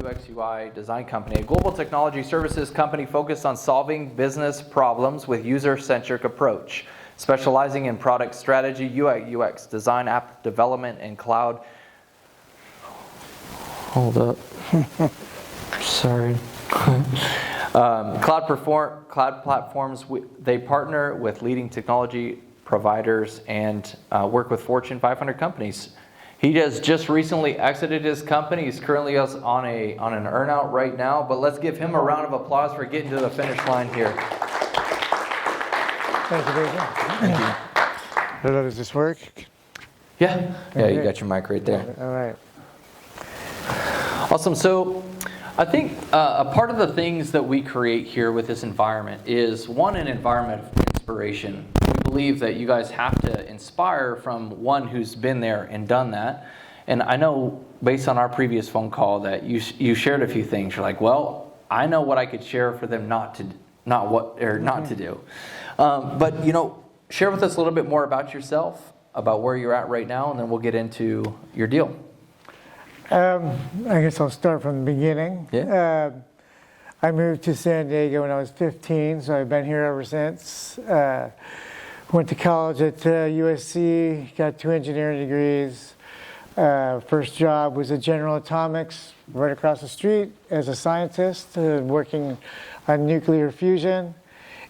UX UI design company, a global technology services company focused on solving business problems with user-centric approach, specializing in product strategy, UI, UX, design, app development, and cloud. Hold up. Sorry. Cloud platforms. They partner with leading technology providers and work with Fortune 500 companies. He has just recently exited his company. He's currently on an earnout right now, but let's give him a round of applause for getting to the finish line here. Thank you, David. Thank you. I don't know, does this work? Yeah, you got your mic right there. All right. Awesome. So I think a part of the things that we create here with this environment is, one, an environment of inspiration. We believe that you guys have to inspire from one who's been there and done that. And I know based on our previous phone call that you shared a few things. You're like, well, I know what I could share for them not to do. But share with us a little bit more about yourself, about where you're at right now, and then we'll get into your deal. I guess I'll start from the beginning. Yeah. I moved to San Diego when I was 15, so I've been here ever since. Went to college at USC, got 2 engineering degrees. First job was at General Atomics, right across the street, as a scientist, working on nuclear fusion.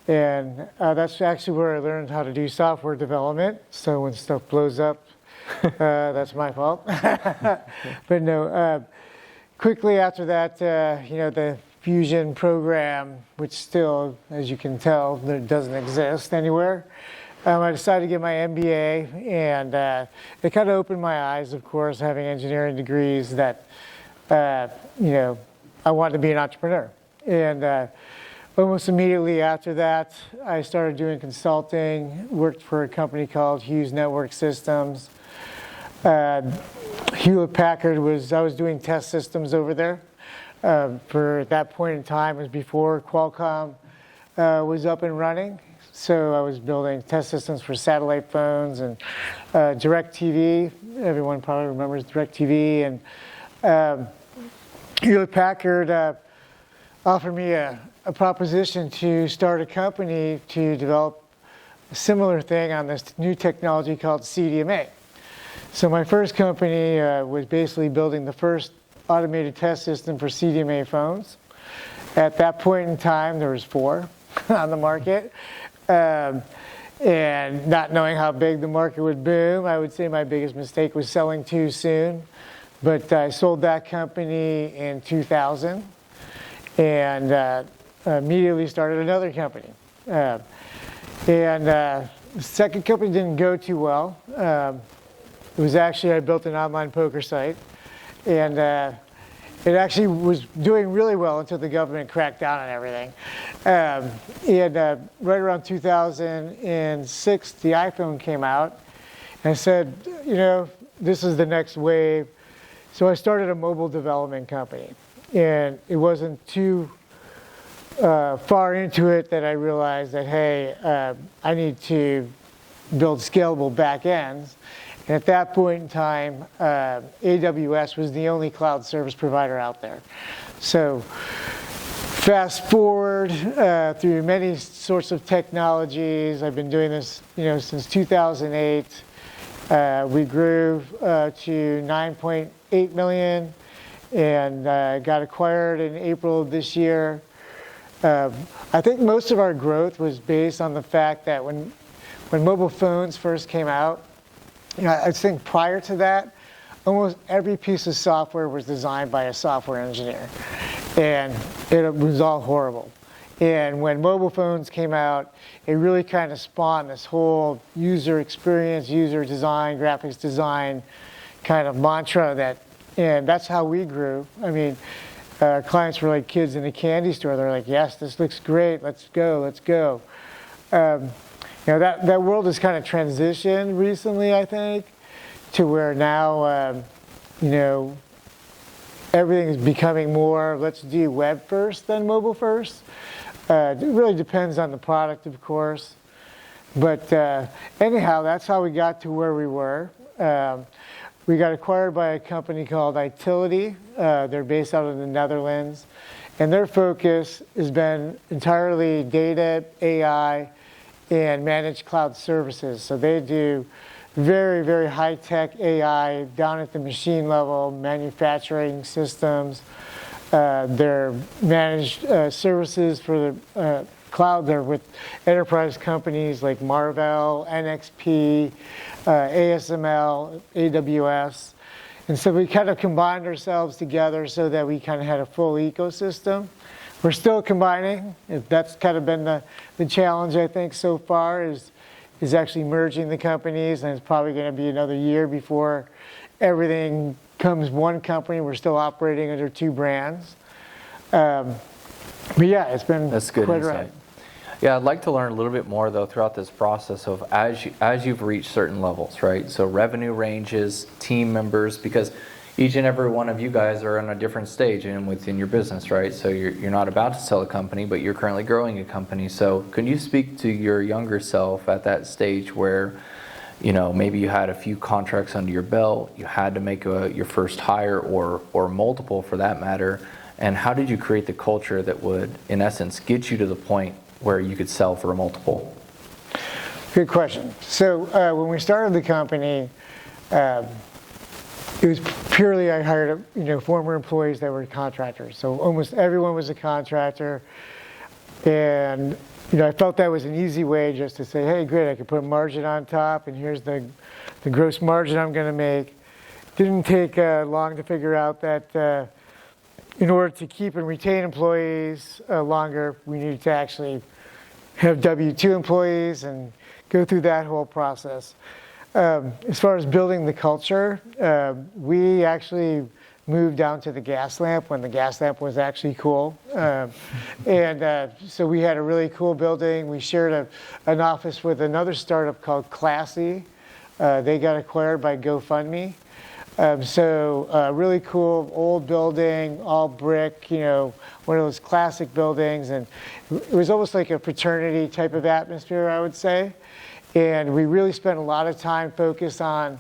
And that's actually where I learned how to do software development. So when stuff blows up, that's my fault. But no, quickly after that, the fusion program, which still, as you can tell, doesn't exist anywhere. I decided to get my MBA, and it kind of opened my eyes, of course, having engineering degrees, that, I wanted to be an entrepreneur. And almost immediately after that, I started doing consulting, worked for a company called Hughes Network Systems. Hewlett-Packard I was doing test systems over there. For that point in time, it was before Qualcomm was up and running. So I was building test systems for satellite phones and DirecTV. Everyone probably remembers DirecTV. And Hewlett-Packard offered me a proposition to start a company to develop a similar thing on this new technology called CDMA. So my first company was basically building the first automated test system for CDMA phones. At that point in time, there was 4 on the market. And not knowing how big the market would boom, I would say my biggest mistake was selling too soon. But I sold that company in 2000 and immediately started another company. The second company didn't go too well. It was actually, I built an online poker site, and it actually was doing really well until the government cracked down on everything. Right around 2006, the iPhone came out, and I said, this is the next wave. So I started a mobile development company, and it wasn't too far into it that I realized that, hey, I need to build scalable back ends. And at that point in time, AWS was the only cloud service provider out there. So fast forward through many sorts of technologies. I've been doing this, since 2008. We grew to 9.8 million and got acquired in April of this year. I think most of our growth was based on the fact that when mobile phones first came out, I think prior to that, almost every piece of software was designed by a software engineer, and it was all horrible. And when mobile phones came out, it really kind of spawned this whole user experience, user design, graphics design kind of mantra and that's how we grew. I mean, clients were like kids in a candy store. They're like, yes, this looks great. Let's go. That world has kind of transitioned recently, I think, to where now, everything is becoming more, let's do web first than mobile first. It really depends on the product, of course. But anyhow, that's how we got to where we were. we got acquired by a company called Itility. They're based out of the Netherlands. And their focus has been entirely data, AI, and managed cloud services. So they do very, very high-tech AI down at the machine level, manufacturing systems. Their managed services for the cloud, they're with enterprise companies like Marvell, NXP, ASML, AWS. And so we kind of combined ourselves together so that we kind of had a full ecosystem. We're still combining. That's kind of been the challenge, I think, so far is actually merging the companies, and it's probably going to be another year before everything comes one company. We're still operating under two brands. But yeah, it's been That's good quite insight. right. Yeah, I'd like to learn a little bit more, though, throughout this process of as you've reached certain levels, right? So revenue ranges, team members, because each and every one of you guys are on a different stage and within your business, right? So you're not about to sell a company, but you're currently growing a company. So can you speak to your younger self at that stage where, you know, maybe you had a few contracts under your belt, you had to make your first hire or multiple for that matter, and how did you create the culture that would, in essence, get you to the point where you could sell for a multiple? Good question. So when we started the company, it was purely I hired former employees that were contractors. So almost everyone was a contractor, and I felt that was an easy way just to say, hey, great, I could put margin on top, and here's the gross margin I'm going to make. Didn't take long to figure out that in order to keep and retain employees longer, we needed to actually have W-2 employees and go through that whole process. As far as building the culture, we actually moved down to the gas lamp when the gas lamp was actually cool. So we had a really cool building. We shared an office with another startup called Classy. They got acquired by GoFundMe. So really cool old building, all brick, one of those classic buildings. And it was almost like a fraternity type of atmosphere, I would say. And we really spent a lot of time focused on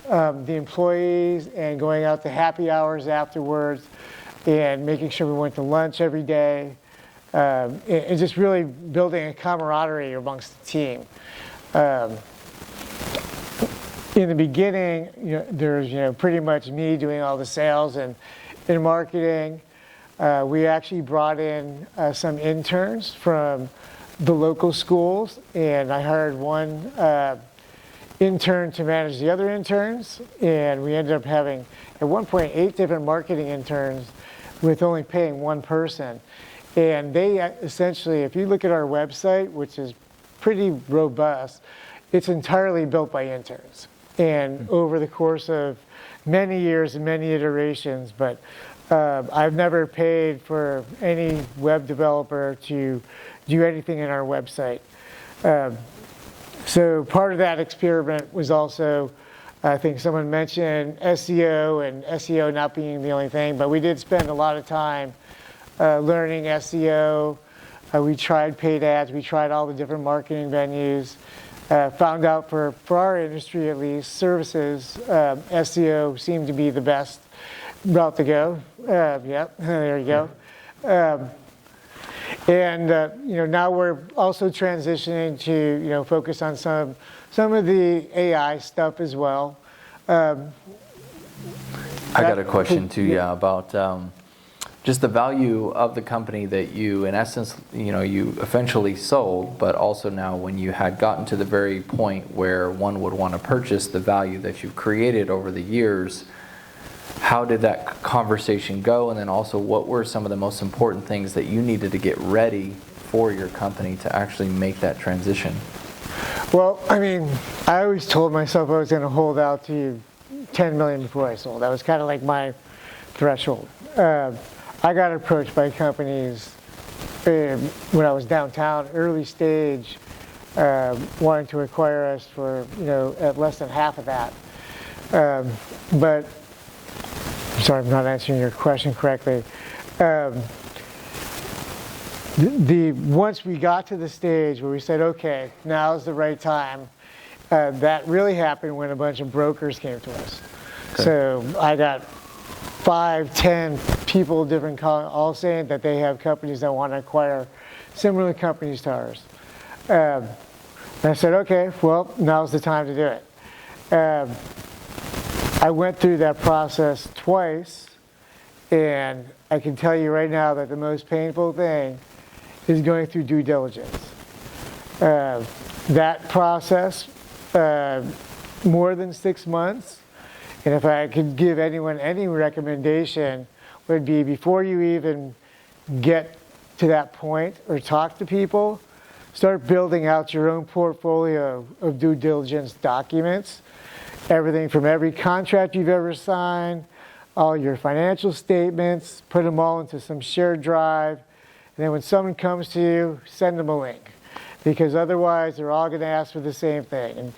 the employees and going out to happy hours afterwards and making sure we went to lunch every day and just really building a camaraderie amongst the team. In the beginning, there's pretty much me doing all the sales and marketing. We actually brought in some interns from the local schools, and I hired one intern to manage the other interns, and we ended up having at one point 8 different marketing interns with only paying one person. And they essentially, if you look at our website, which is pretty robust, it's entirely built by interns. And over the course of many years and many iterations, but I've never paid for any web developer to do anything in our website. So part of that experiment was also, I think someone mentioned SEO, and SEO not being the only thing, but we did spend a lot of time learning SEO. We tried paid ads, we tried all the different marketing venues. Found out for our industry at least, services, SEO seemed to be the best route to go. Yeah, there you go. Now we're also transitioning to focus on some of the AI stuff as well. I got a question too, yeah, about just the value of the company that you, in essence, you eventually sold, but also now when you had gotten to the very point where one would want to purchase the value that you've created over the years, how did that conversation go? And then also, what were some of the most important things that you needed to get ready for your company to actually make that transition? Well, I always told myself I was going to hold out to $10 million before I sold. That was kind of like my threshold. I got approached by companies when I was downtown, early stage, wanting to acquire us for at less than half of that. But I'm sorry, I'm not answering your question correctly. Once we got to the stage where we said, okay, now's the right time, that really happened when a bunch of brokers came to us. So I got 5, 10 people, different all saying that they have companies that want to acquire similar companies to ours. And I said, okay, well, now's the time to do it. I went through that process twice, and I can tell you right now that the most painful thing is going through due diligence. That process, more than 6 months, and if I could give anyone any recommendation, would be before you even get to that point or talk to people, start building out your own portfolio of due diligence documents. Everything from every contract you've ever signed, all your financial statements, put them all into some shared drive. And then when someone comes to you, send them a link. Because otherwise, they're all going to ask for the same thing.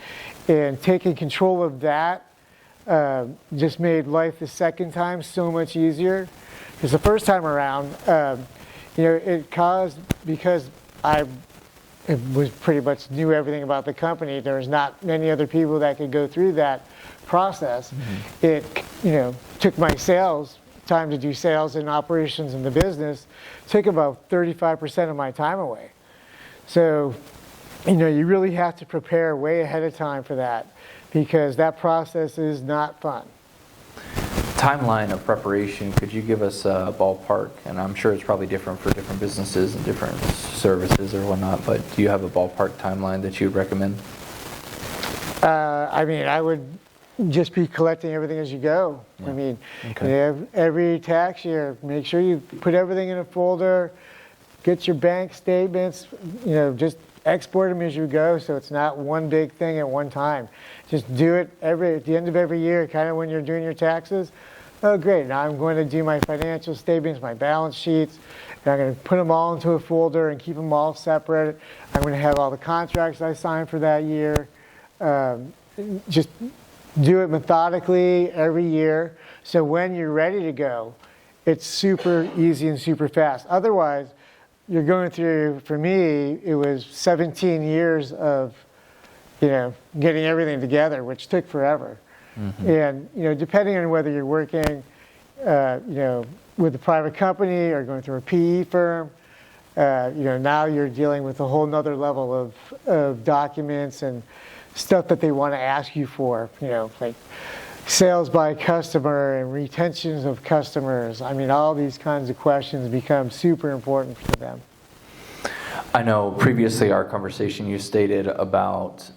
And taking control of that just made life the second time so much easier. Because the first time around, it caused, because I was pretty much knew everything about the company, there was not many other people that could go through that process. Mm-hmm. It, took my time to do sales and operations in the business, took about 35% of my time away. So, you really have to prepare way ahead of time for that, because that process is not fun. Timeline of preparation, could you give us a ballpark? And I'm sure it's probably different for different businesses and different services or whatnot, but do you have a ballpark timeline that you would recommend? I would just be collecting everything as you go. Yeah. Okay. Every tax year, make sure you put everything in a folder, get your bank statements, just export them as you go, so it's not one big thing at one time. Just do it at the end of every year, kind of when you're doing your taxes. Oh, great, now I'm going to do my financial statements, my balance sheets, and I'm going to put them all into a folder and keep them all separate. I'm going to have all the contracts I signed for that year. Just do it methodically every year, so when you're ready to go, it's super easy and super fast. Otherwise, you're going through, for me, it was 17 years of, getting everything together, which took forever. Mm-hmm. And, depending on whether you're working, with a private company or going through a PE firm, now you're dealing with a whole nother level of documents and stuff that they want to ask you for, like sales by customer and retentions of customers. All these kinds of questions become super important for them. I know previously our conversation you stated about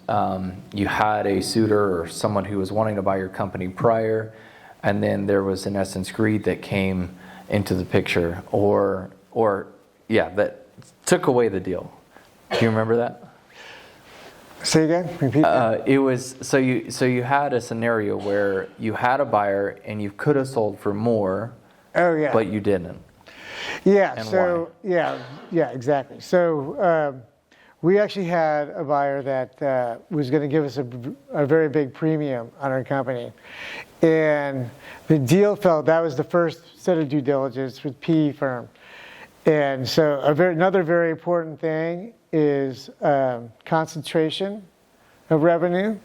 you had a suitor or someone who was wanting to buy your company prior, and then there was in essence greed that came into the picture, or that took away the deal. Do you remember that? Say again? Repeat that. It was so you had a scenario where you had a buyer and you could have sold for more. Oh yeah. But you didn't. Yeah. And so why? yeah, exactly. So we actually had a buyer that was going to give us a very big premium on our company, and the deal that was the first set of due diligence with PE firm, and so another very important thing is concentration of revenue.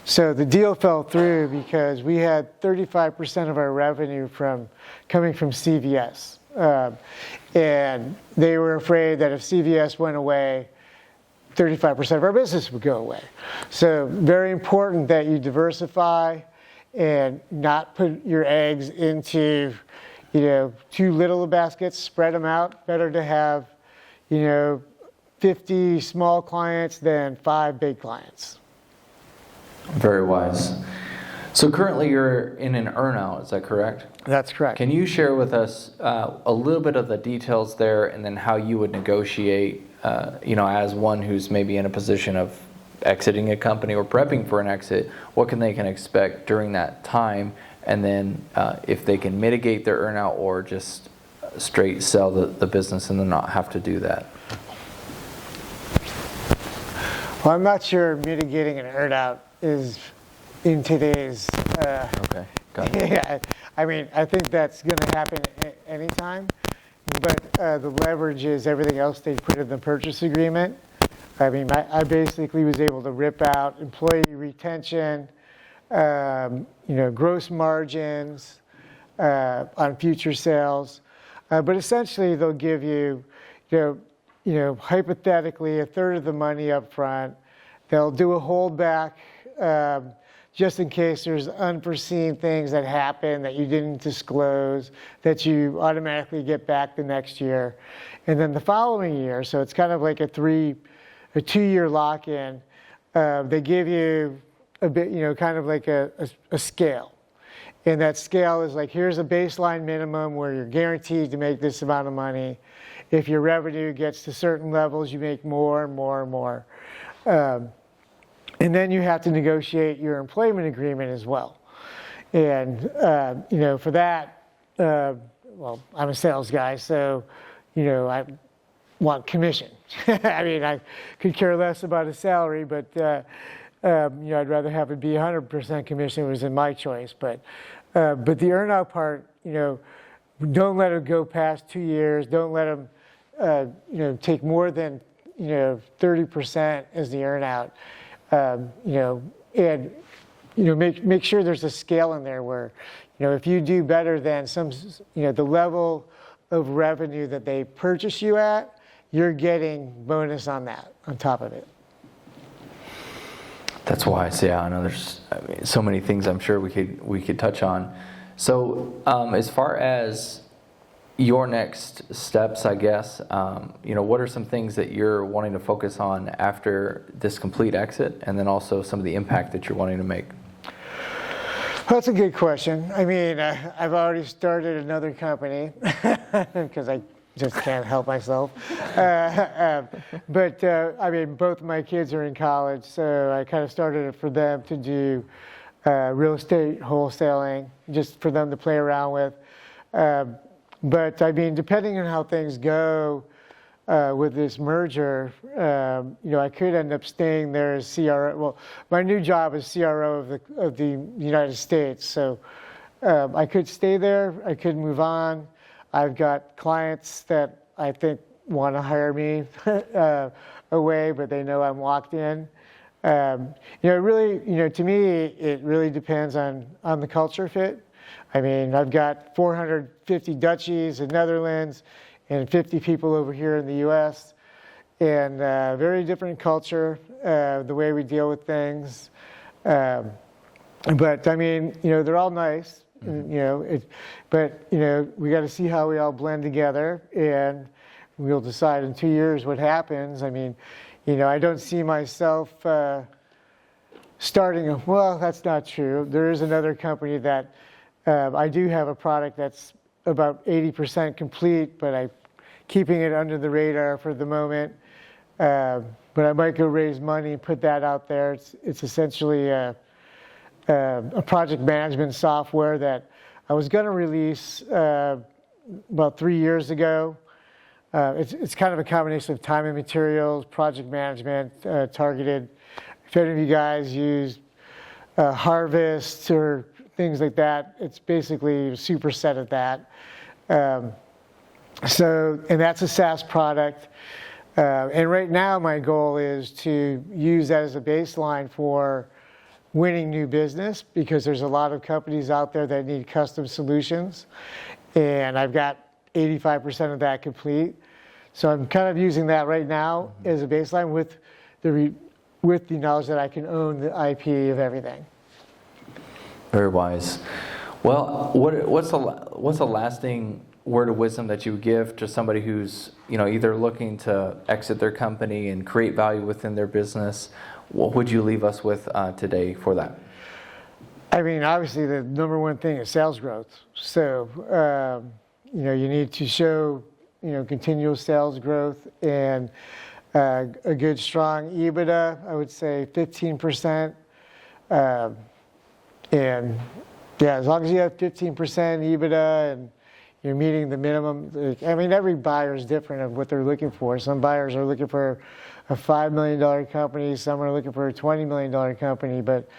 So the deal fell through because we had 35% of our revenue coming from CVS. And they were afraid that if CVS went away, 35% of our business would go away. So very important that you diversify and not put your eggs into, too little baskets, spread them out. Better to have, 50 small clients than 5 big clients. Very wise. So currently you're in an earnout, is that correct? That's correct. Can you share with us a little bit of the details there, and then how you would negotiate, as one who's maybe in a position of exiting a company or prepping for an exit, what they can expect during that time, and then if they can mitigate their earnout or just straight sell the business and then not have to do that? Well, I'm not sure mitigating an earnout is in today's. Okay, got it. Yeah, I think that's going to happen anytime. But the leverage is everything else they put in the purchase agreement. I basically was able to rip out employee retention, gross margins on future sales. But essentially, they'll give you, hypothetically, a third of the up front. They'll do a holdback just in case there's unforeseen things that happen that you didn't disclose that you automatically get back the next year. And then the following year, so it's kind of like a 2-year lock-in, they give you a bit, kind of like a scale. And that scale is like, here's a baseline minimum where you're guaranteed to make this amount of money. If your revenue gets to certain levels, you make more and more and more. And then you have to negotiate your employment agreement as well. And, for that, well, I'm a sales guy, so, I want commission. I mean, I could care less about a salary, but, I'd rather have it be 100% commission. It was in my choice. But the earnout part, don't let it go past 2 years. Don't let them, take more than, 30% as the earnout. And make sure there's a scale in there where, if you do better than the level of revenue that they purchase you at, you're getting bonus on that, on top of it. That's wise. Yeah, I know there's so many things I'm sure we could touch on. So as far as your next steps, I guess, what are some things that you're wanting to focus on after this complete exit, and then also some of the impact that you're wanting to make? That's a good question. I mean, I've already started another company because I just can't help myself. But both of my kids are in college, so I kind of started it for them to do real estate wholesaling, just for them to play around with. But depending on how things go with this merger, I could end up staying there as CRO. Well, my new job is CRO of the United States, so I could stay there. I could move on. I've got clients that I think want to hire me away, but they know I'm locked in. Really, to me, it really depends on the culture fit. I mean, I've got 450 Dutchies in Netherlands and 50 people over here in the U.S. and very different culture, the way we deal with things. But they're all nice. But we got to see how we all blend together, and we'll decide in 2 years what happens. I mean, I don't see myself starting. Well, that's not true. There is another company that I do have a product that's about 80% complete, but I'm keeping it under the radar for the moment. But I might go raise money and put that out there. It's essentially a project management software that I was going to release about 3 years ago. It's kind of a combination of time and materials, project management, targeted. If any of you guys use Harvest or things like that, it's basically a superset of that. And that's a SaaS product. And right now my goal is to use that as a baseline for winning new business, because there's a lot of companies out there that need custom solutions, and I've got 85% of that complete. So I'm kind of using that right now as a baseline with the knowledge that I can own the IP of everything. Very wise. Well, what's the lasting word of wisdom that you would give to somebody who's either looking to exit their company and create value within their business? What would you leave us with today for that? I mean, obviously the number one thing is sales growth. So you need to show continual sales growth and a good strong EBITDA. I would say 15%. And yeah, as long as you have 15% EBITDA and you're meeting the minimum. Every buyer is different of what they're looking for. Some buyers are looking for a $5 million company. Some are looking for a $20 million company. But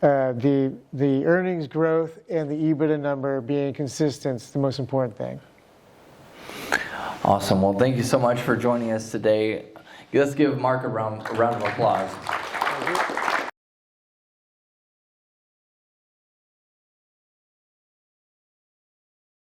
the earnings growth and the EBITDA number being consistent is the most important thing. Awesome. Well, thank you so much for joining us today. Let's give Marc a round of applause.